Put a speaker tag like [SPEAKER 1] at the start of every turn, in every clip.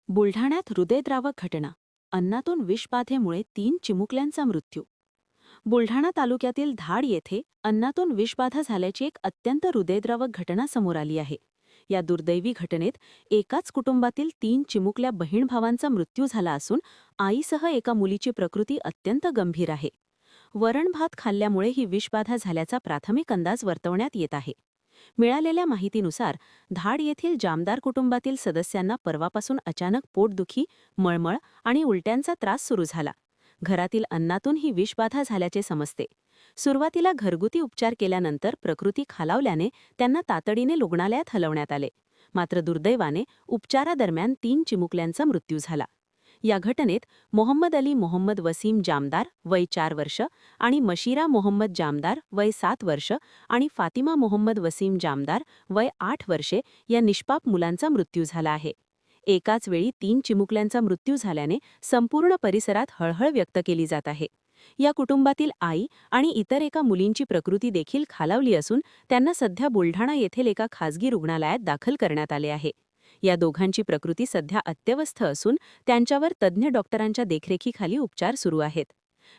[SPEAKER 1] बुलढाण्यात हृदयद्रावक घटना. अन्नातून विषबाधेमुळे 3 चिमुकल्यांचा मृत्यू. बुलढाणा तालुक्यातील धाड येथे अन्नातून विषबाधा झाल्याची एक अत्यंत हृदयद्रावक घटना समोर आली आहे. या दुर्दैवी घटनेत एकाच कुटुंबातील 3 चिमुकल्या बहीण भावांचा मृत्यू झाला असून आईसह एका मुलीची प्रकृती अत्यंत गंभीर आहे. वरण भात खाल्ल्यामुळे ही विषबाधा झाल्याचा प्राथमिक अंदाज वर्तवण्यात येत आहे. मिळालेल्या माहितीनुसार धाड येथील जामदार कुटुंबातील सदस्यांना परवापासून अचानक पोटदुखी, मळमळ आणि उलट्यांचा त्रास सुरू झाला. घरातील अन्नातून ही विषबाधा झाल्याचे समजते. सुरुवातीला घरगुती उपचार केल्यानंतर प्रकृती खालावल्याने त्यांना तातडीने रुग्णालयात हलवण्यात आले. मात्र दुर्दैवाने उपचारादरम्यान 3 चिमुकल्यांचा मृत्यू झाला. या घटनेत मोहम्मद अली मोहम्मद वसीम जामदार वय 4 वर्ष आणि मशिरा मोहम्मद जामदार वय 7 वर्ष आणि फातिमा मोहम्मद वसीम जामदार वय 8 वर्षे या निष्पाप मुलांचा मृत्यू झाला आहे. एकाच वेळी 3 चिमुकल्यांचा मृत्यू झाल्याने संपूर्ण परिसरात हळहळ व्यक्त केली जात आहे. या कुटुंबातील आई आणि इतर एका मुलींची प्रकृती देखील खालावली असून त्यांना सध्या बुलढाणा येथील एका खासगी रुग्णालयात दाखल करण्यात आले आहे. या दोघांची प्रकृती सध्या अत्यवस्थ असून त्यांच्यावर तज्ज्ञ डॉक्टरांच्या देखरेखीखाली उपचार सुरू आहेत.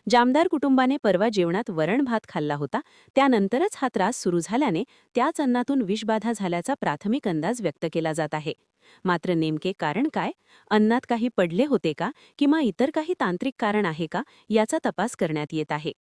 [SPEAKER 1] जामदार कुटुंबाने परवा जेवणात वरण भात खाल्ला होता. त्यानंतरच हा त्रास सुरू झाल्याने त्याच अन्नातून विषबाधा झाल्याचा प्राथमिक अंदाज व्यक्त केला जात आहे. मात्र नेमके कारण काय? अन्नात काही पडले होते का किंवा इतर काही तांत्रिक कारण आहे का, याचा तपास करण्यात येत आहे.